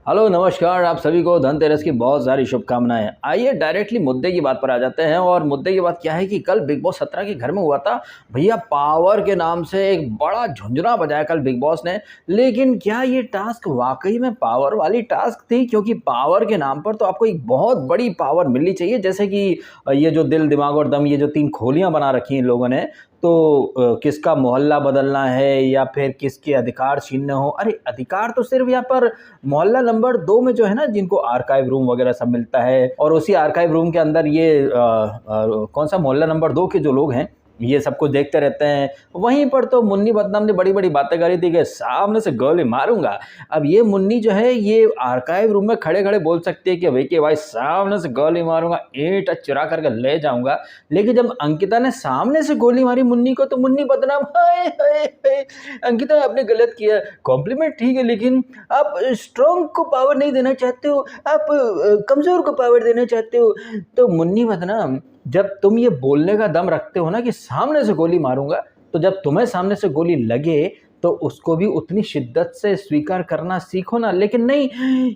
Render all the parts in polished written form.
Hello नमस्कार, आप सभी को धनतेरस की बहुत सारी शुभकामनाएं। आइए डायरेक्टली मुद्दे की बात पर आ जाते हैं। और मुद्दे की बात क्या है कि कल बिग बॉस 17 के घर में हुआ था। भैया पावर के नाम से एक बड़ा झुंझुना बजाया कल बिग बॉस ने। लेकिन क्या ये टास्क वाकई में पावर वाली टास्क थी? क्योंकि पावर के नाम पर तो आपको एक बहुत बड़ी पावर मिलनी चाहिए, जैसे कि ये जो दिल दिमाग और दम, ये जो 3 खोलियां बना रखी हैं इन लोगों ने। तो किसका मोहल्ला बदलना है या फिर किसके अधिकार छीनने हो। अरे अधिकार तो सिर्फ यहाँ पर मोहल्ला नंबर 2 में जो है ना, जिनको आर्काइव रूम वगैरह सब मिलता है, और उसी आर्काइव रूम के अंदर ये कौन सा मोहल्ला नंबर 2 के जो लोग हैं ये सब कुछ देखते रहते हैं। वहीं पर तो मुन्नी बदनाम ने बड़ी बड़ी बातें करी थी कि सामने से गोली मारूंगा। अब ये मुन्नी जो है ये आर्काइव रूम में खड़े खड़े बोल सकती है कि विकी भाई सामने से गोली मारूंगा, ईंट चुरा करके ले जाऊंगा। लेकिन जब अंकिता ने सामने से गोली मारी मुन्नी को, तो मुन्नी बदनाम, हाय हाय हाय अंकिता आपने गलत किया। कॉम्प्लीमेंट ठीक है, लेकिन आप स्ट्रॉन्ग को पावर नहीं देना चाहते हो, आप कमजोर को पावर देना चाहते हो। तो मुन्नी बदनाम, जब तुम ये बोलने का दम रखते हो ना कि सामने से गोली मारूंगा, तो जब तुम्हें सामने से गोली लगे तो उसको भी उतनी शिद्दत से स्वीकार करना सीखो ना। लेकिन नहीं,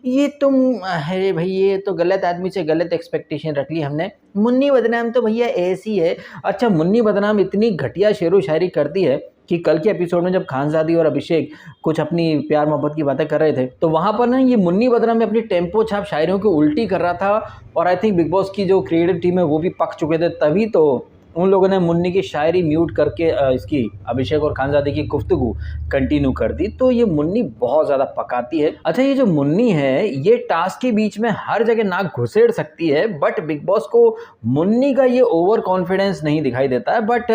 ये तुम, अरे भाई ये तो गलत आदमी से गलत एक्सपेक्टेशन रख ली हमने। मुन्नी बदनाम तो भैया ऐसी है। अच्छा, मुन्नी बदनाम इतनी घटिया शेरो शायरी करती है कि कल के एपिसोड में जब खानजादी और अभिषेक कुछ अपनी प्यार मोहब्बत की बातें कर रहे थे, तो वहां पर ना ये मुन्नी बदनाम में अपनी टेम्पो छाप शायरियों की उल्टी कर रहा था। और आई थिंक बिग बॉस की जो क्रिएटिव टीम है वो भी पक चुके थे, तभी तो उन लोगों ने मुन्नी की शायरी म्यूट करके इसकी अभिषेक और खानजादी की गुफ्तगू कंटिन्यू कर दी। तो ये मुन्नी बहुत ज़्यादा पकाती है। अच्छा, ये जो मुन्नी है ये टास्क के बीच में हर जगह नाक घुसेड़ सकती है, बट बिग बॉस को मुन्नी का ये ओवर कॉन्फिडेंस नहीं दिखाई देता है। बट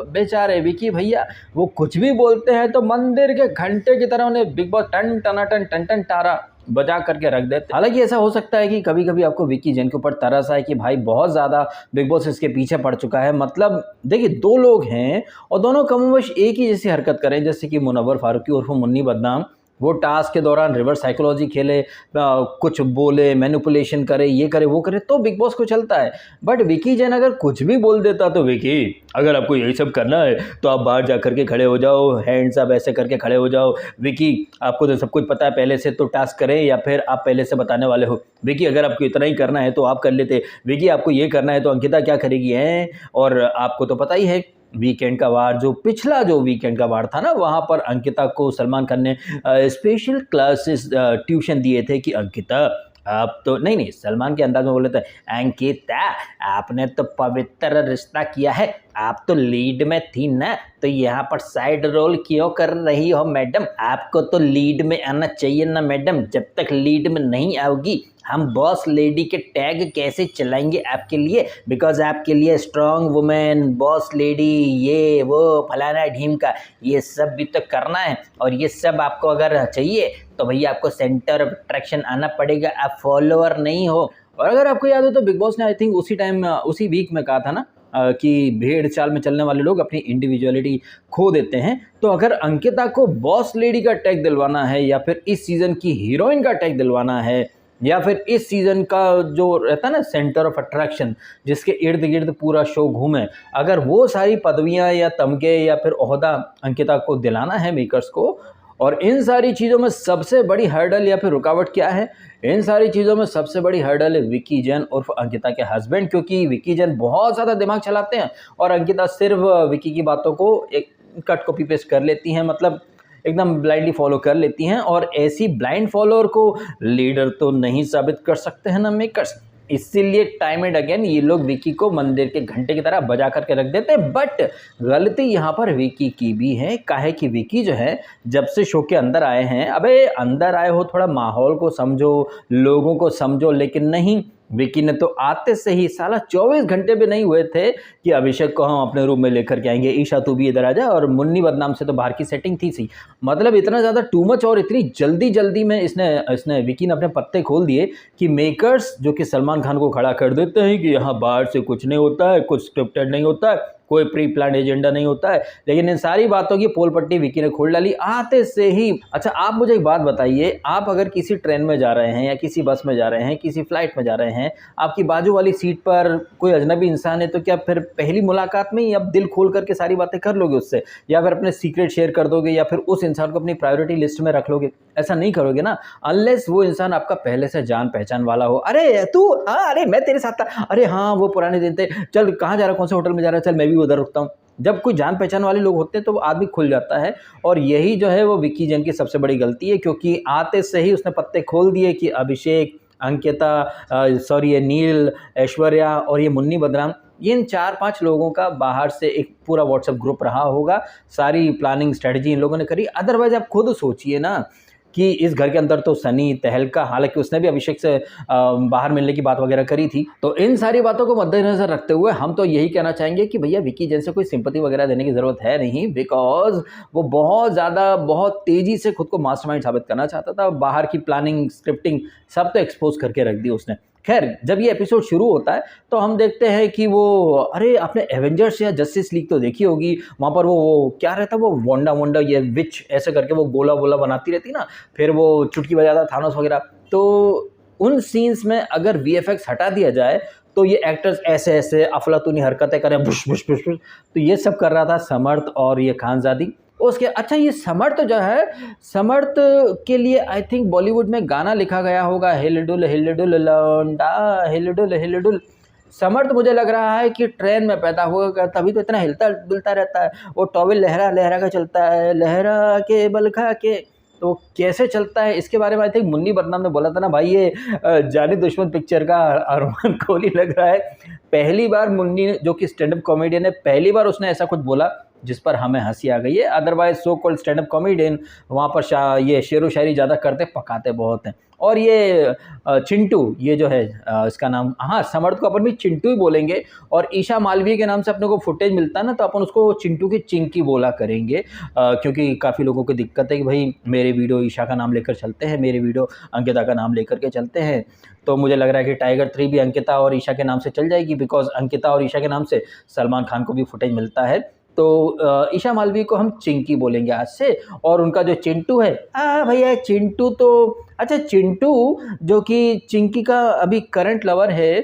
बेचारे विकी भैया, वो कुछ भी बोलते हैं तो मंदिर के घंटे की तरह उन्हें बिग बॉस टन टनाटन टन टन टारा बजा करके रख देते। हालांकि ऐसा हो सकता है कि कभी कभी आपको विकी जैन के ऊपर तरस आए कि भाई बहुत ज़्यादा बिग बॉस इसके पीछे पड़ चुका है। मतलब देखिए, 2 लोग हैं और दोनों कमोबेश एक ही जैसी हरकत करें, जैसे कि मुनव्वर फारूकी उर्फ मुन्नी बदनाम। वो टास्क के दौरान रिवर्स साइकोलॉजी खेले, कुछ बोले, मैनिपुलेशन करे, ये करे वो करे, तो बिग बॉस को चलता है। बट विकी जैन अगर कुछ भी बोल देता तो विकी, अगर आपको यही सब करना है तो आप बाहर जा करके खड़े हो जाओ, हैंड्स अप ऐसे करके खड़े हो जाओ। विकी, आपको तो सब कुछ पता है पहले से, तो टास्क करें या फिर आप पहले से बताने वाले हो। विकी, अगर आपको इतना ही करना है तो आप कर लेते। विकी, आपको ये करना है तो अंकिता क्या करेगी हैं? और आपको तो पता ही है वीकेंड का वार, जो पिछला जो वीकेंड का वार था ना, वहाँ पर अंकिता को सलमान खान ने स्पेशल क्लासेस ट्यूशन दिए थे कि अंकिता आप तो नहीं नहीं सलमान के अंदाज में बोले थे, अंकिता आपने तो पवित्र रिश्ता किया है, आप तो लीड में थी ना, तो यहाँ पर साइड रोल क्यों कर रही हो मैडम? आपको तो लीड में आना चाहिए ना मैडम। जब तक लीड में नहीं आओगी हम बॉस लेडी के टैग कैसे चलाएंगे आपके लिए? बिकॉज आपके लिए स्ट्रांग वुमेन, बॉस लेडी, ये वो फलाना ढीम का, ये सब भी तो करना है। और ये सब आपको अगर चाहिए तो भैया आपको सेंटर ऑफ अट्रैक्शन आना पड़ेगा, आप फॉलोअर नहीं हो। और अगर आपको याद हो तो बिग बॉस ने आई थिंक उसी टाइम उसी वीक में कहा था ना कि भेड़ चाल में चलने वाले लोग अपनी इंडिविजुअलिटी खो देते हैं। तो अगर अंकिता को बॉस लेडी का टैग दिलवाना है, या फिर इस सीज़न की हीरोइन का टैग दिलवाना है, या फिर इस सीज़न का जो रहता है ना सेंटर ऑफ अट्रैक्शन, जिसके इर्द गिर्द पूरा शो घूमे, अगर वो सारी पदवियां या तमगे या फिर ओहदा अंकिता को दिलाना है मेकर्स को, और इन सारी चीज़ों में सबसे बड़ी हर्डल या फिर रुकावट क्या है? इन सारी चीज़ों में सबसे बड़ी हर्डल है विकी जैन उर्फ अंकिता के हस्बैंड। क्योंकि विकी जैन बहुत ज़्यादा दिमाग चलाते हैं और अंकिता सिर्फ विकी की बातों को एक कट कॉपी पेस्ट कर लेती हैं, मतलब एकदम ब्लाइंडली फॉलो कर लेती हैं। और ऐसी ब्लाइंड फॉलोअर को लीडर तो नहीं साबित कर सकते हैं ना मेकर्स। इसीलिए टाइम एंड अगेन ये लोग विकी को मंदिर के घंटे की तरह बजा करके रख देते हैं। बट गलती यहाँ पर विकी की भी है। काहे कि विकी जो है जब से शो के अंदर आए हैं, अबे अंदर आए हो थोड़ा माहौल को समझो, लोगों को समझो, लेकिन नहीं, विकी ने तो आते से ही साला 24 घंटे भी नहीं हुए थे कि अभिषेक को हम अपने रूम में लेकर के आएंगे, ईशा तू भी इधर आ जा, और मुन्नी बदनाम से तो बाहर की सेटिंग थी सी। मतलब इतना ज़्यादा टू मच और इतनी जल्दी जल्दी में इसने विकी ने अपने पत्ते खोल दिए कि मेकर्स जो कि सलमान खान को खड़ा कर देते हैं कि यहाँ बाहर से कुछ नहीं होता है, कुछ स्क्रिप्टेड नहीं होता है, कोई प्री प्लान एजेंडा नहीं होता है। लेकिन इन सारी बातों की पोल पट्टी विकी ने खोल डाली आते से ही। अच्छा, आप मुझे एक बात बताइए, आप अगर किसी ट्रेन में जा रहे हैं या किसी बस में जा रहे हैं, किसी फ्लाइट में जा रहे हैं, आपकी बाजू वाली सीट पर कोई अजनबी इंसान है, तो क्या फिर पहली मुलाकात में ही आप दिल खोल करके सारी बातें कर लोगे उससे, या फिर अपने सीक्रेट शेयर कर दोगे, या फिर उस इंसान को अपनी प्रायोरिटी लिस्ट में रख लोगे? ऐसा नहीं करोगे ना, अनलेस वो इंसान आपका पहले से जान पहचान वाला हो। अरे तू, हाँ अरे मैं तेरे साथ था, अरे हाँ वो पुराने दिन थे, चल कहाँ जा रहा, कौन से होटल में जा रहा है, चल मैं भी उधर रुकता हूँ। जब कोई जान पहचान वाले लोग होते हैं तो वो आदमी खुल जाता है। और यही जो है वो विक्की जैन की सबसे बड़ी गलती है, क्योंकि आते से ही उसने पत्ते खोल दिए कि अभिषेक, अंकिता, सॉरी ये नील, ऐश्वर्या और ये मुन्नी बदनाम, इन 4-5 लोगों का बाहर से एक पूरा व्हाट्सएप ग्रुप रहा होगा। सारी प्लानिंग स्ट्रेटजी इन लोगों ने करी। अदरवाइज़ आप खुद सोचिए ना कि इस घर के अंदर तो सनी, तहलका, हालाँकि उसने भी अभिषेक से बाहर मिलने की बात वगैरह करी थी। तो इन सारी बातों को मद्देनज़र रखते हुए हम तो यही कहना चाहेंगे कि भैया विक्की जैन से कोई सिंपैथी वगैरह देने की ज़रूरत है नहीं, बिकॉज़ वो बहुत ज़्यादा, बहुत तेज़ी से खुद को मास्टरमाइंड साबित करना चाहता था। बाहर की प्लानिंग, स्क्रिप्टिंग सब तो एक्सपोज़ करके रख दी उसने। खैर, जब ये एपिसोड शुरू होता है तो हम देखते हैं कि वो, अरे आपने एवेंजर्स या जस्टिस लीग तो देखी होगी, वहाँ पर वो क्या रहता है, वो वांडा ये विच ऐसे करके वो गोला-वोला बनाती रहती ना, फिर वो चुटकी बजाता थानोस वगैरह। तो उन सीन्स में अगर वीएफएक्स हटा दिया जाए तो ये एक्टर्स ऐसे-ऐसे अफलातूनी हरकतें करें, भुश भुश भुश भुश, तो ये सब कर रहा था समर्थ और ये खानज़ादी। उसके अच्छा ये समर्थ जो है, समर्थ के लिए आई थिंक बॉलीवुड में गाना लिखा गया होगा, हिलडुल लौंडा हिलडुल हिलडुल। समर्थ मुझे लग रहा है कि ट्रेन में पैदा होगा, तभी तो इतना हिलता-डुलता रहता है। वो टॉवेल लहरा-लहरा के चलता है, लहरा के बल खा के, तो कैसे चलता है इसके बारे में आई थिंक मुन्नी बदनाम ने बोला था ना, भाई ये जानी दुश्मन पिक्चर का अरमान कोहली लग रहा है। पहली बार मुन्नी जो कि स्टैंड अप कॉमेडियन है, पहली बार उसने ऐसा कुछ बोला जिस पर हमें हँसी आ गई है। Otherwise so called stand up comedian वहाँ पर ये शेर व शायरी ज़्यादा करते, पकाते बहुत हैं। और ये चिंटू, ये जो है इसका नाम, हाँ समर्थ को अपन भी चिंटू ही बोलेंगे, और ईशा मालवीय के नाम से अपने को फुटेज मिलता है ना, तो अपन उसको चिंटू की चिंकी बोला करेंगे, क्योंकि काफ़ी लोगों को दिक्कत है कि भाई मेरे वीडियो ईशा का नाम लेकर चलते हैं, मेरे वीडियो अंकिता का नाम लेकर के चलते हैं। तो मुझे लग रहा है कि टाइगर 3 भी अंकिता और ईशा के नाम से चल जाएगी, बिकॉज़ अंकिता और ईशा के नाम से सलमान खान को भी फुटेज मिलता है। तो ईशा मालवीय को हम चिंकी बोलेंगे आज से। और उनका जो चिंटू है, भैया चिंटू तो, अच्छा चिंटू जो कि चिंकी का अभी करंट लवर है।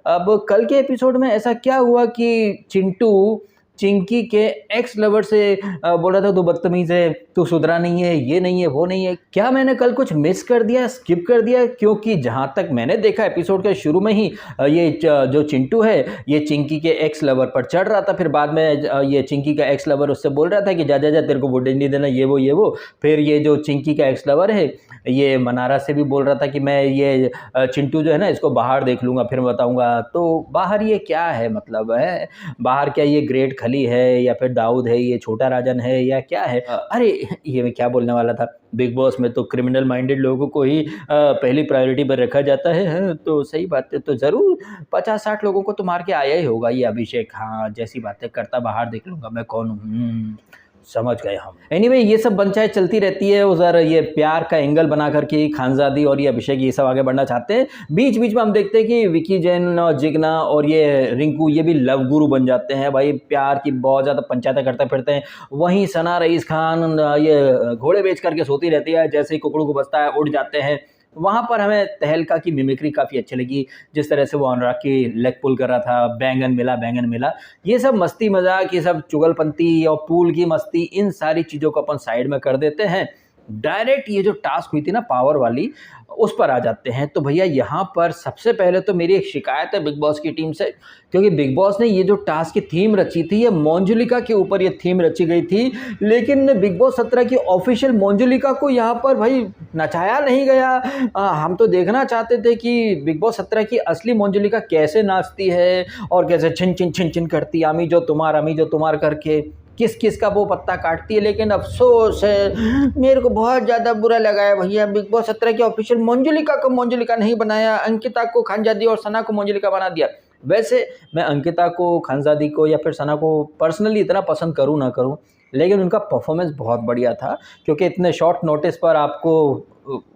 अब कल के एपिसोड में ऐसा क्या हुआ कि चिंटू चिंकी के एक्स लवर से बोल रहा था तू बदतमीज है, तू सुधरा नहीं है, ये नहीं है, वो नहीं है। क्या मैंने कल कुछ मिस कर दिया, स्किप कर दिया? क्योंकि जहाँ तक मैंने देखा एपिसोड के शुरू में ही ये जो चिंटू है ये चिंकी के एक्स लवर पर चढ़ रहा था। फिर बाद में ये चिंकी का एक्स लवर उससे बोल रहा था कि जा जा जा तेरे को वोट नहीं देना, ये वो। फिर ये जो चिंकी का एक्स लवर है ये मनारा से भी बोल रहा था कि मैं ये चिंटू जो है ना इसको बाहर देख लूँगा फिर बताऊँगा। तो बाहर ये क्या है, मतलब है बाहर क्या ये ग्रेट खली है या फिर दाऊद है, ये छोटा राजन है या क्या है? अरे ये मैं क्या बोलने वाला था, बिग बॉस में तो क्रिमिनल माइंडेड लोगों को ही पहली प्रायोरिटी पर रखा जाता है। तो सही बात है, तो ज़रूर 50-60 लोगों को तो मार के आया ही होगा ये अभिषेक। हाँ जैसी बातें करता, बाहर देख लूँगा मैं कौन हूँ, समझ गए हम। एनीवे ये सब पंचायत चलती रहती है, उधर ये प्यार का एंगल बना करके खानजादी और ये अभिषेक ये सब आगे बढ़ना चाहते हैं। बीच बीच में हम देखते हैं कि विक्की जैन और जिगना और ये रिंकू ये भी लव गुरु बन जाते हैं, भाई प्यार की बहुत ज़्यादा पंचायतें करते फिरते हैं। वहीं सना रईस खान ये घोड़े बेच करके सोती रहती है, जैसे ही कुकड़ू को बजता है उड़ जाते हैं। वहाँ पर हमें तहलका की मिमिक्री काफ़ी अच्छी लगी, जिस तरह से वो अनुराग की लेग पुल कर रहा था, बैंगन मिला। ये सब मस्ती मजाक, ये सब चुगलपंती और पूल की मस्ती, इन सारी चीज़ों को अपन साइड में कर देते हैं। डायरेक्ट ये जो टास्क हुई थी ना पावर वाली, उस पर आ जाते हैं। तो भैया यहाँ पर सबसे पहले तो मेरी एक शिकायत है बिग बॉस की टीम से, क्योंकि बिग बॉस ने ये जो टास्क की थीम रची थी, ये मोंजुलिका के ऊपर ये थीम रची गई थी, लेकिन बिग बॉस 17 की ऑफिशियल मोंजुलिका को यहाँ पर भाई नचाया नहीं गया। हम तो देखना चाहते थे कि बिग बॉस 17 की असली मोंजुलिका कैसे नाचती है और कैसे छिन छिन छिन छिन करती, आमी जो तुम्हार करके किस किस का वो पत्ता काटती है। लेकिन अफसोस है, मेरे को बहुत ज़्यादा बुरा लगा है भैया, बिग बॉस 17 की ऑफिशियल मोंजुलिका को मोंजुलिका नहीं बनाया, अंकिता को खानजादी और सना को मोंजुलिका बना दिया। वैसे मैं अंकिता को, खानजादी को या फिर सना को पर्सनली इतना पसंद करूँ ना करूँ, लेकिन उनका परफॉर्मेंस बहुत बढ़िया था, क्योंकि इतने शॉर्ट नोटिस पर आपको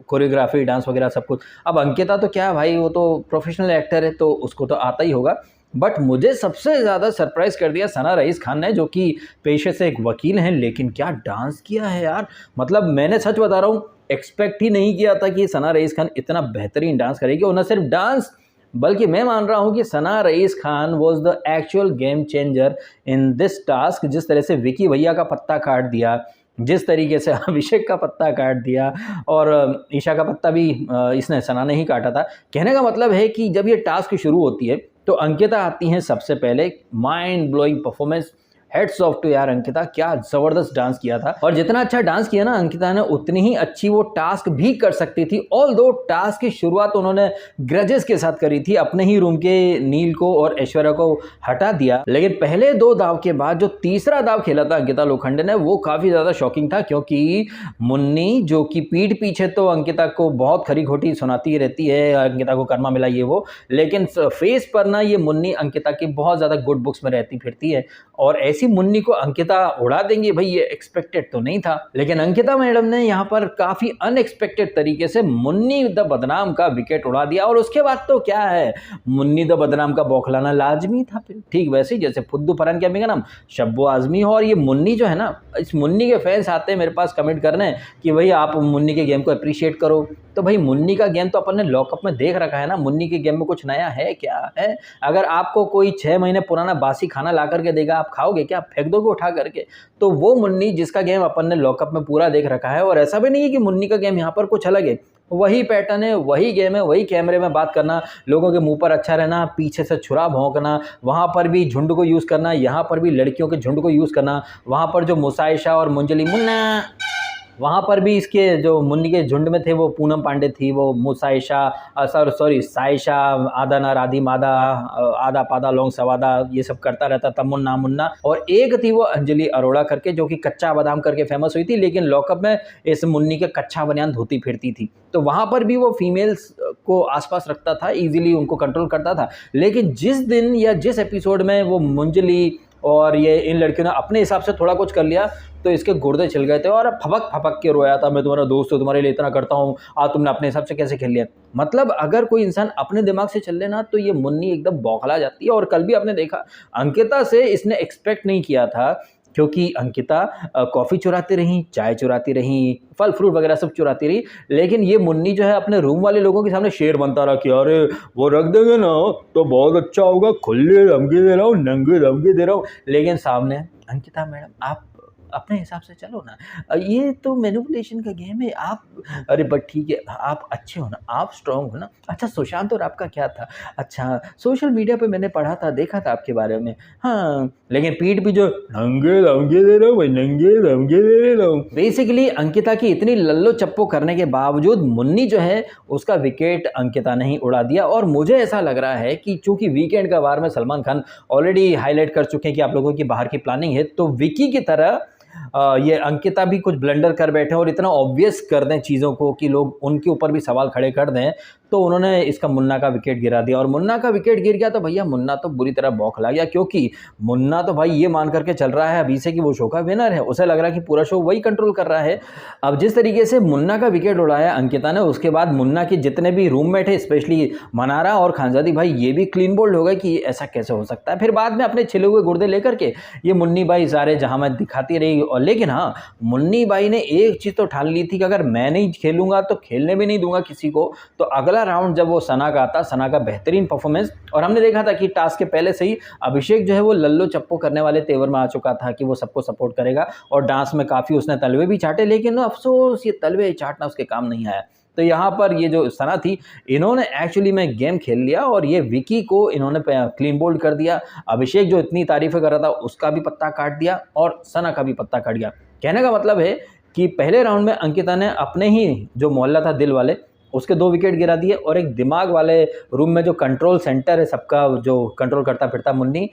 कोरियोग्राफी, डांस वगैरह सब कुछ। अब अंकिता तो क्या भाई, वो तो प्रोफेशनल एक्टर है तो उसको तो आता ही होगा। बट मुझे सबसे ज़्यादा सरप्राइज़ कर दिया सना रईस खान ने, जो कि पेशे से एक वकील हैं, लेकिन क्या डांस किया है यार। मतलब मैंने सच बता रहा हूँ, एक्सपेक्ट ही नहीं किया था कि सना रईस खान इतना बेहतरीन डांस करेगी। और न सिर्फ डांस, बल्कि मैं मान रहा हूँ कि Sana Raees Khan was the actual game changer in this task. जिस तरह से विकी भैया का पत्ता काट दिया, जिस तरीके से अभिषेक का पत्ता काट दिया और ईशा का पत्ता भी इसने सना ने ही काटा था। कहने का मतलब है कि जब ये टास्क शुरू होती है तो अंकिता आती हैं सबसे पहले, mind blowing performance, hats off to यार अंकिता, क्या जबरदस्त डांस किया था। और जितना अच्छा डांस किया ना अंकिता ने, उतनी ही अच्छी वो टास्क भी कर सकती थी। ऑल दो टास्क की शुरुआत उन्होंने ग्रजेस के साथ करी थी, अपने ही रूम के नील को और ऐश्वर्या को हटा दिया, लेकिन पहले 2 दाव के बाद जो तीसरा दाव खेला था अंकिता लोखंडे ने, वो काफी ज्यादा शॉकिंग था। क्योंकि मुन्नी जो कि पीठ पीछे तो अंकिता को बहुत खरी खोटी सुनाती रहती है, अंकिता को कर्मा मिला ये वो, लेकिन फेस पर ना ये मुन्नी अंकिता की बहुत ज्यादा गुड बुक्स में रहती फिरती है। और ऐसी मुन्नी को अंकिता उड़ा देंगी भाई, ये एक्सपेक्टेड तो नहीं था। लेकिन अंकिता मैडम ने यहाँ पर काफी अनएक्सपेक्टेड तरीके से मुन्नी द बदनाम का विकेट उड़ा दिया। और उसके बाद तो क्या है, मुन्नी द बदनाम का बौखलाना लाजमी था फिर, ठीक वैसे ही जैसे फुद्दू फरहान क्या नाम, शब्बो आजमी हो। और ये मुन्नी जो है ना, इस मुन्नी के फैंस आते हैं मेरे पास कमेंट करने कि भाई आप मुन्नी के गेम को अप्रिशिएट करो। तो भाई मुन्नी का गेम तो अपन ने लॉकअप में देख रखा है ना, मुन्नी के गेम में कुछ नया है क्या है? अगर आपको कोई 6 महीने पुराना बासी खाना ला करके देगा, आप खाओगे क्या? फेंक दोगे उठा करके? तो वो मुन्नी जिसका गेम अपन ने लॉकअप में पूरा देख रखा है, और ऐसा भी नहीं है कि मुन्नी का गेम यहाँ पर कुछ अलग है, वही पैटर्न है, वही गेम है, वही कैमरे में बात करना, लोगों के मुंह पर अच्छा रहना, पीछे से छुरा भौंकना, वहाँ पर भी झुंड को यूज़ करना, यहाँ पर भी लड़कियों के झुंड को यूज़ करना, वहाँ पर जो मुसाइशा और मुंजली मुन्ना, वहाँ पर भी इसके जो मुन्नी के झुंड में थे वो पूनम पांडे थी, वो मुसाइशा सॉरी साइशा, आधा ना राधी मादा, आधा पादा लोंग सवादा, ये सब करता रहता था मुन्ना मुन्ना। और एक थी वो अंजलि अरोड़ा करके, जो कि कच्चा बादाम करके फेमस हुई थी, लेकिन लॉकअप में इस मुन्नी के कच्चा बनियान धोती फिरती थी। तो वहाँ पर भी वो फीमेल्स को आसपास रखता था, इजीली उनको कंट्रोल करता था। लेकिन जिस दिन या जिस एपिसोड में वो मुंजली और ये इन लड़कियों ने अपने हिसाब से थोड़ा कुछ कर लिया, तो इसके गुर्दे छिल गए थे और फपक फपक के रोया था, मैं तुम्हारा दोस्त हूँ, तुम्हारे लिए इतना करता हूँ, तुमने अपने हिसाब से कैसे खेल लिया। मतलब अगर कोई इंसान अपने दिमाग से चल लेना तो ये मुन्नी एकदम बौखला जाती है। और कल भी आपने देखा, अंकिता से इसने एक्सपेक्ट नहीं किया था, क्योंकि अंकिता कॉफ़ी चुराती रही, चाय चुराती रही, फल फ्रूट वगैरह सब चुराती रही, लेकिन ये मुन्नी जो है अपने रूम वाले लोगों के सामने शेर बनता रहा कि अरे वो रख देंगे ना तो बहुत अच्छा होगा, खुले धमकी दे रहा हूँ, नंगे धमकी दे रहा हूँ। लेकिन सामने अंकिता मैडम, आप अपने हिसाब से चलो ना, ये तो मैनिपुलेशन का गेम है। आप अरे बट ठीक है, आप अच्छे हो ना, आप स्ट्रांग हो ना। अच्छा सुशांत और आपका क्या था? अच्छा सोशल मीडिया पे मैंने पढ़ा था, देखा था आपके बारे में, हाँ, लेकिन पीठ भी जो नंगे धमकी दे रहा हूँ, नंगे धमकी दे रहा हूँ। बेसिकली अंकिता की इतनी लल्लो चप्पो करने के बावजूद मुन्नी जो है उसका विकेट अंकिता ने ही उड़ा दिया। और मुझे ऐसा लग रहा है कि चूंकि वीकेंड का वार में सलमान खान ऑलरेडी हाईलाइट कर चुके हैं कि आप लोगों की बाहर की प्लानिंग है, तो विकी की तरह ये अंकिता भी कुछ ब्लंडर कर बैठे और इतना ऑब्वियस कर दें चीज़ों को कि लोग उनके ऊपर भी सवाल खड़े कर दें, तो उन्होंने इसका मुन्ना का विकेट गिरा दिया। और मुन्ना का विकेट गिर गया तो भैया मुन्ना तो बुरी तरह बौखला गया, क्योंकि मुन्ना तो भाई ये मान करके चल रहा है अभी से कि वो शो का विनर है, उसे लग रहा है कि पूरा शो वही कंट्रोल कर रहा है। अब जिस तरीके से मुन्ना का विकेट उड़ाया अंकिता ने, उसके बाद मुन्ना के जितने भी रूममेट है, स्पेशली मनारा और खानजादी भाई, ये भी क्लीन बोल्ड हो गए कि ऐसा कैसे हो सकता है। फिर बाद में अपने छिले हुए गुर्दे लेकर के ये मुन्नी बाई सारे जहां में दिखाती रही। और लेकिन हाँ, मुन्नी बाई ने एक चीज तो ठान ली थी कि अगर मैं नहीं खेलूंगा तो खेलने भी नहीं दूंगा किसी को। तो अगला राउंड जब वो सना का आता, सना का बेहतरीन परफॉर्मेंस, और हमने देखा था कि टास्क के पहले से ही अभिषेक जो है वो लल्लो चप्पो करने वाले तेवर में आ चुका था कि वो सबको सपोर्ट करेगा, और डांस में काफी उसने तलवे भी चाटे, लेकिन अफसोस ये तलवे चाटना उसके काम नहीं आया। तो यहाँ पर ये जो सना थी, इन्होंने एक्चुअली में गेम खेल लिया और ये विकी को इन्होंने क्लीन बोल्ड कर दिया। अभिषेक जो इतनी तारीफें कर रहा था उसका भी पत्ता काट दिया और सना का भी पत्ता काट गया। कहने का मतलब है कि पहले राउंड में अंकिता ने अपने ही जो मोहल्ला था दिल वाले, उसके 2 विकेट गिरा दिए, और एक दिमाग वाले रूम में जो कंट्रोल सेंटर है सबका, जो कंट्रोल करता फिरता मुन्नी,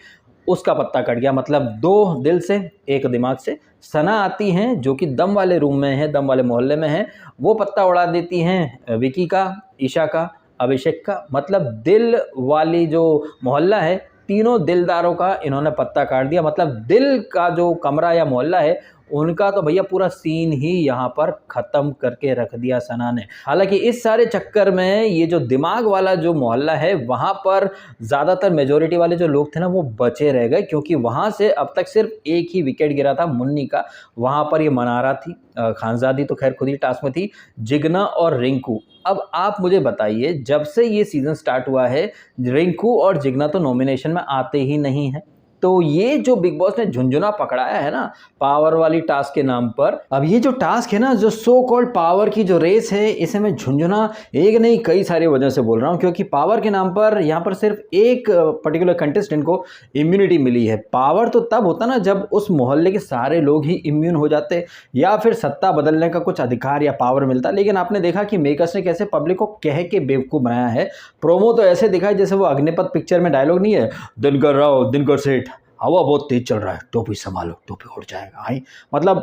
उसका पत्ता कट गया। मतलब 2 दिल से 1 दिमाग से। सना आती हैं जो कि दम वाले रूम में है, दम वाले मोहल्ले में है, वो पत्ता उड़ा देती हैं विकी का, ईशा का, अभिषेक का। मतलब दिल वाली जो मोहल्ला है, तीनों दिलदारों का इन्होंने पत्ता काट दिया। मतलब दिल का जो कमरा या मोहल्ला है उनका तो भैया पूरा सीन ही यहाँ पर ख़त्म करके रख दिया सना ने। हालांकि इस सारे चक्कर में ये जो दिमाग वाला जो मोहल्ला है वहाँ पर ज़्यादातर मेजोरिटी वाले जो लोग थे ना वो बचे रह गए, क्योंकि वहाँ से अब तक सिर्फ एक ही विकेट गिरा था मुन्नी का। वहाँ पर ये मनारा थी, खानजादी तो खैर खुद ही टास्क में थी, जिगना और रिंकू। अब आप मुझे बताइए, जब से ये सीज़न स्टार्ट हुआ है रिंकू और जिगना तो नॉमिनेशन में आते ही नहीं हैं। तो ये जो बिग बॉस ने झुंझुना पकड़ाया है ना पावर वाली टास्क के नाम पर, अब ये जो टास्क है ना, जो सो कॉल्ड पावर की जो रेस है, इसे मैं झुंझुना एक नहीं कई सारी वजह से बोल रहा हूँ, क्योंकि पावर के नाम पर यहाँ पर सिर्फ एक पर्टिकुलर कंटेस्टेंट को इम्यूनिटी मिली है। पावर तो तब होता ना जब उस मोहल्ले के सारे लोग ही इम्यून हो जाते या फिर सत्ता बदलने का कुछ अधिकार या पावर मिलता। लेकिन आपने देखा कि मेकर्स ने कैसे पब्लिक को कह के बेवकूफ़ बनाया है। प्रोमो तो ऐसे दिखा है जैसे वो अग्निपथ पिक्चर में डायलॉग नहीं है, दिनकर राव दिनकर सेठ, हवा बहुत तेज चल रहा है, टोपी संभालो टोपी उड़ जाएगा। हाई मतलब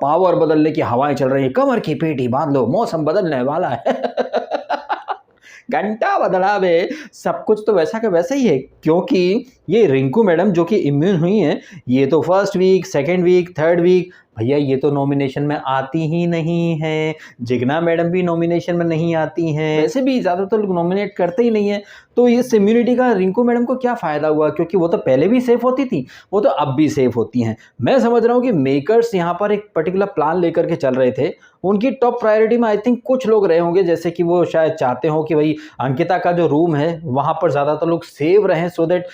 पावर बदलने की हवाएं चल रही है, कमर की पेटी बांध लो, मौसम बदलने वाला है। घंटा बदला बे, सब कुछ तो वैसा का वैसा ही है, क्योंकि ये रिंकू मैडम जो कि इम्यून हुई हैं, ये तो first week, second week, third week, भैया ये तो नॉमिनेशन में आती ही नहीं है। जिग्ना मैडम भी नॉमिनेशन में नहीं आती हैं, वैसे भी ज़्यादातर लोग नॉमिनेट करते ही नहीं है। तो इस इम्यूनिटी का रिंकू मैडम को क्या फ़ायदा हुआ, क्योंकि वो तो पहले भी सेफ होती थी, वो तो अब भी सेफ होती हैं। मैं समझ रहा हूँ कि मेकर्स यहाँ पर एक पर्टिकुलर प्लान लेकर के चल रहे थे। उनकी टॉप प्रायोरिटी में आई थिंक कुछ लोग रहे होंगे, जैसे कि वो शायद चाहते हो कि भाई अंकिता का जो रूम है वहाँ पर ज़्यादातर लोग सेव रहें, सो दैट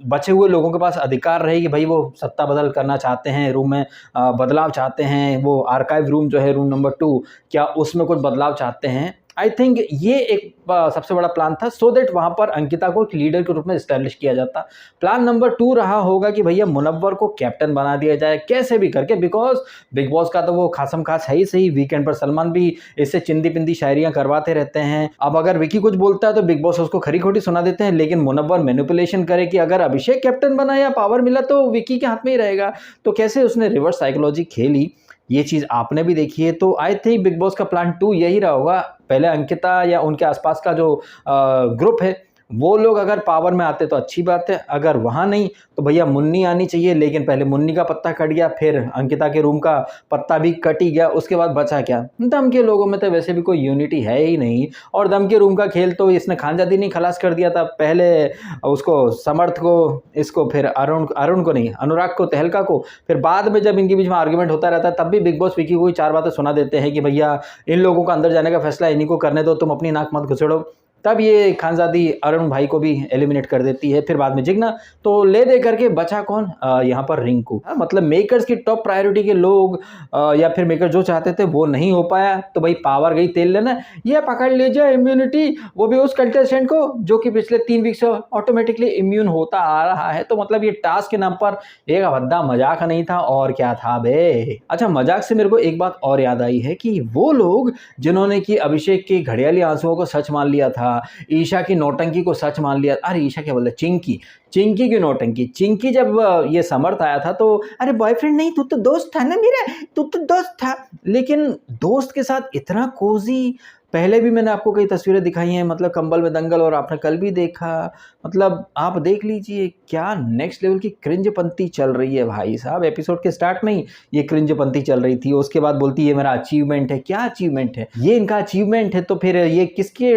बचे हुए लोगों के पास अधिकार रहे कि भाई वो सत्ता बदल करना चाहते हैं, रूम में बदलाव चाहते हैं, वो आर्काइव रूम जो है रूम नंबर 2, क्या उसमें कुछ बदलाव चाहते हैं। आई थिंक ये एक सबसे बड़ा प्लान था, सो दैट वहाँ पर अंकिता को एक लीडर के रूप में इस्टेब्लिश किया जाता। प्लान नंबर 2 रहा होगा कि भैया मुनव्वर को कैप्टन बना दिया जाए कैसे भी करके, बिकॉज बिग बॉस का तो वो खासम खास है ही सही। वीकेंड पर सलमान भी इससे चिंदी पिंदी शायरियाँ करवाते रहते हैं। अब अगर विकी कुछ बोलता है तो बिग बॉस उसको खरी खोटी सुना देते हैं, लेकिन मुनव्वर मैनिपुलेशन करे कि अगर अभिषेक कैप्टन बना या पावर मिला तो विकी के हाथ में ही रहेगा। तो कैसे उसने रिवर्स साइकोलॉजी खेली, ये चीज़ आपने भी देखी है। तो आई थिंक बिग बॉस का प्लान 2 यही रहा होगा। पहले अंकिता या उनके आसपास का जो ग्रुप है वो लोग अगर पावर में आते तो अच्छी बात है, अगर वहाँ नहीं तो भैया मुन्नी आनी चाहिए। लेकिन पहले मुन्नी का पत्ता कट गया, फिर अंकिता के रूम का पत्ता भी कट ही गया, उसके बाद बचा क्या? दम के लोगों में तो वैसे भी कोई यूनिटी है ही नहीं। और दम के रूम का खेल तो इसने खानजादी नहीं खलास कर दिया था, पहले उसको समर्थ को, इसको फिर अरुण को नहीं, अनुराग को, तहलका को, फिर बाद में जब इनके बीच में आर्ग्यूमेंट होता रहता है तब भी बिग बॉस विकी को ही 4 बातें सुना देते हैं कि भैया इन लोगों का अंदर जाने का फैसला इन्हीं को करने दो, तुम अपनी नाक मत घुसेड़ो। तब ये खानजादी अरुण भाई को भी एलिमिनेट कर देती है, फिर बाद में जिग्ना। तो ले दे करके बचा कौन? यहाँ पर रिंकू। मतलब मेकर्स की टॉप प्रायोरिटी के लोग या फिर मेकर जो चाहते थे वो नहीं हो पाया, तो भाई पावर गई तेल लेना, ये पकड़ लीजिए इम्यूनिटी, वो भी उस कंटेस्टेंट को जो कि पिछले 3 वीक से ऑटोमेटिकली इम्यून होता आ रहा है। तो मतलब ये टास्क के नाम पर एक भद्दा मजाक नहीं था और क्या था बे। अच्छा, मजाक से मेरे को एक बात और याद आई है कि वो लोग जिन्होंने कि अभिषेक के घड़ियाली आंसुओं को सच मान लिया था, ईशा की नौटंकी को सच मान लिया, अरे ईशा क्या बोलते, चिंकी की नौटंकी। चिंकी जब ये समर्थ आया था तो अरे बॉयफ्रेंड नहीं, तू तो दोस्त था ना मेरा, तू तो दोस्त था। लेकिन दोस्त के साथ इतना कोजी, पहले भी मैंने आपको कई तस्वीरें दिखाई हैं, मतलब कंबल में दंगल, और आपने कल भी देखा। मतलब आप देख लीजिए क्या नेक्स्ट लेवल की क्रिंजपंती चल रही है भाई साहब। एपिसोड के स्टार्ट में ही ये क्रिंजपंती चल रही थी, उसके बाद बोलती है ये मेरा अचीवमेंट है। क्या अचीवमेंट है? ये इनका अचीवमेंट है तो फिर ये किसके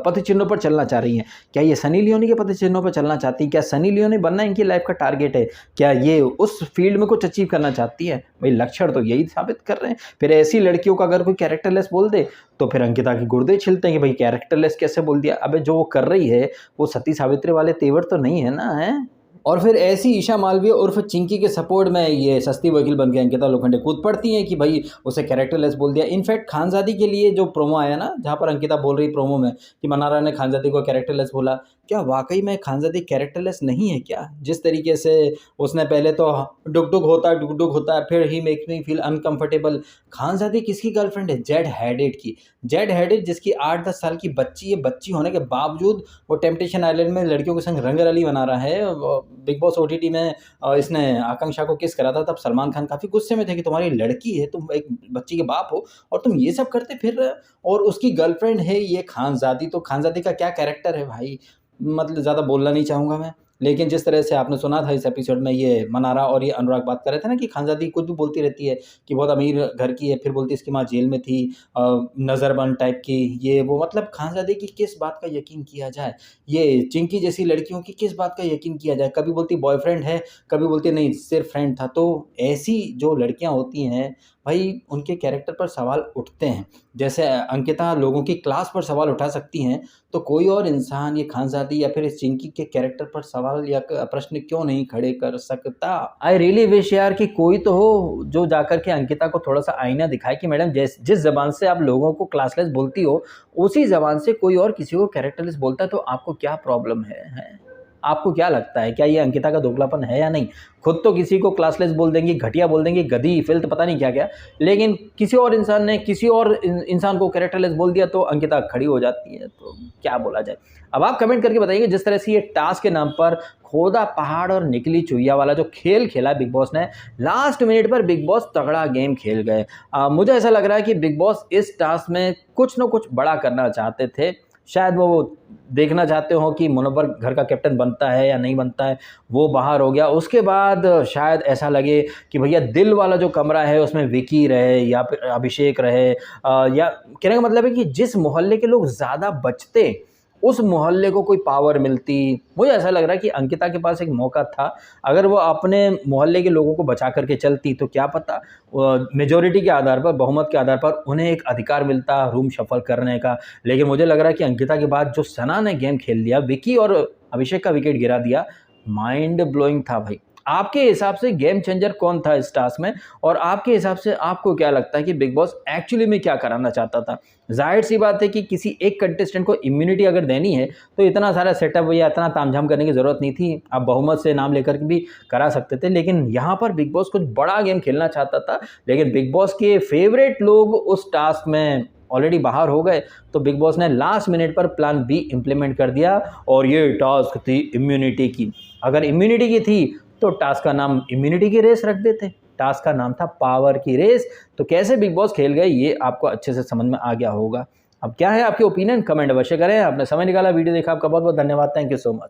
पथ चिन्हों पर चलना चाह रही हैं? क्या ये सनी लियोनी के पथ चिन्हों पर चलना चाहती है? क्या सनी लियोनी बनना इनकी लाइफ का टारगेट है? क्या ये उस फील्ड में कुछ अचीव करना चाहती है? भाई लक्षण तो यही साबित कर रहे हैं। फिर ऐसी लड़कियों का अगर कोई कैरेक्टरलेस बोल दे तो फिर अंकिता के गुर्दे छिलते हैं कि भाई कैरेक्टरलेस कैसे बोल दिया। अबे जो वो कर रही है वो सती सावित्री वाले तेवर तो नहीं है ना, है? और फिर ऐसी ईशा मालवीय उर्फ चिंकी के सपोर्ट में ये सस्ती वकील बन के अंकिता लोखंडे कूद पड़ती हैं कि भाई उसे कैरेक्टरलेस बोल दिया। इनफैक्ट खानजादी के लिए जो प्रोमो आया ना, जहाँ पर अंकिता बोल रही प्रोमो में कि मनारा ने खानजादी को कैरेक्टरलेस बोला, क्या वाकई में खानजादी कैरेक्टरलेस नहीं है क्या? जिस तरीके से उसने पहले तो डुक डुक होता है, फिर he makes me feel uncomfortable. Khanzaadi किसकी गर्लफ्रेंड है? जेड हैडेड की। जेड हैडेड जिसकी 8-10 साल की बच्ची है, बच्ची होने के बावजूद वो टेम्पटेशन आइलैंड में लड़कियों के संग रंगरली बना रहा है। बिग बॉस ओटीटी में इसने आकांक्षा को किस करा था, तब सलमान खान काफ़ी गुस्से में थे कि तुम्हारी लड़की है, तुम एक बच्ची के बाप हो और तुम ये सब करते फिर रहे हो। और उसकी गर्लफ्रेंड है ये खानजादी। तो खानजादी का क्या कैरेक्टर है भाई, मतलब ज़्यादा बोलना नहीं चाहूँगा मैं। लेकिन जिस तरह से आपने सुना था इस एपिसोड में, ये मनारा और ये अनुराग बात कर रहे थे ना कि खानजादी कुछ भी बोलती रहती है कि बहुत अमीर घर की है, फिर बोलती है इसकी माँ जेल में थी, नज़रबंद टाइप की, ये वो। मतलब खानजादी की किस बात का यकीन किया जाए? ये चिंकी जैसी लड़कियों की किस बात का यकीन किया जाए? कभी बोलती बॉयफ्रेंड है, कभी बोलती नहीं सिर्फ फ्रेंड था। तो ऐसी जो लड़कियाँ होती हैं भाई उनके कैरेक्टर पर सवाल उठते हैं। जैसे अंकिता लोगों की क्लास पर सवाल उठा सकती हैं, तो कोई और इंसान ये खानज़ादी या फिर इस चिंकी के कैरेक्टर पर सवाल या प्रश्न क्यों नहीं खड़े कर सकता। आई रियली विश यार कि कोई तो हो जो जाकर के अंकिता को थोड़ा सा आईना दिखाए कि मैडम जिस जबान से आप लोगों को क्लासलेस बोलती हो, उसी जबान से कोई और किसी को कैरेक्टरलेस बोलता है, तो आपको क्या प्रॉब्लम है? आपको क्या लगता है, क्या ये अंकिता का दोगलापन है या नहीं? खुद तो किसी को क्लासलेस बोल देंगी, घटिया बोल देंगी, गधी, फ़िल्थ, पता नहीं क्या-क्या, लेकिन किसी और इंसान ने किसी और इंसान को कैरेक्टरलेस बोल दिया तो अंकिता खड़ी हो जाती है, तो क्या बोला जाए? अब आप कमेंट करके बताइए जिस तरह से ये टास्क के नाम पर खोदा पहाड़ और निकली चुईया वाला जो खेल खेला बिग बॉस ने, लास्ट मिनट पर बिग बॉस तगड़ा गेम खेल गए। मुझे ऐसा लग रहा है कि बिग बॉस इस टास्क में कुछ न कुछ बड़ा करना चाहते थे। शायद वो देखना चाहते हो कि मुनव्वर घर का कैप्टन बनता है या नहीं बनता है, वो बाहर हो गया। उसके बाद शायद ऐसा लगे कि भैया दिल वाला जो कमरा है उसमें विकी रहे या फिर अभिषेक रहे, या कहने का मतलब है कि जिस मोहल्ले के लोग ज़्यादा बचते उस मोहल्ले को कोई पावर मिलती। मुझे ऐसा लग रहा है कि अंकिता के पास एक मौका था, अगर वो अपने मोहल्ले के लोगों को बचा करके चलती तो क्या पता मेजॉरिटी के आधार पर, बहुमत के आधार पर उन्हें एक अधिकार मिलता रूम शफल करने का। लेकिन मुझे लग रहा है कि अंकिता के बाद जो सना ने गेम खेल लिया, विकी और अभिषेक का विकेट गिरा दिया, माइंड ब्लोइंग था भाई। आपके हिसाब से गेम चेंजर कौन था इस टास्क में, और आपके हिसाब से आपको क्या लगता है कि बिग बॉस एक्चुअली में क्या कराना चाहता था? ज़ाहिर सी बात है कि किसी एक कंटेस्टेंट को इम्यूनिटी अगर देनी है तो इतना सारा सेटअप या इतना तामझाम करने की ज़रूरत नहीं थी। आप बहुमत से नाम लेकर के भी करा सकते थे, लेकिन यहाँ पर बिग बॉस कुछ बड़ा गेम खेलना चाहता था। लेकिन बिग बॉस के फेवरेट लोग उस टास्क में ऑलरेडी बाहर हो गए, तो बिग बॉस ने लास्ट मिनट पर प्लान बी इम्प्लीमेंट कर दिया, और ये टास्क थी इम्यूनिटी की। अगर इम्यूनिटी की थी तो टास्क का नाम इम्यूनिटी की रेस रख देते, टास्क का नाम था पावर की रेस। तो कैसे बिग बॉस खेल गए ये आपको अच्छे से समझ में आ गया होगा। अब क्या है आपके ओपिनियन, कमेंट अवश्य करें। आपने समय निकाला, वीडियो देखा, आपका बहुत बहुत धन्यवाद। Thank you so much.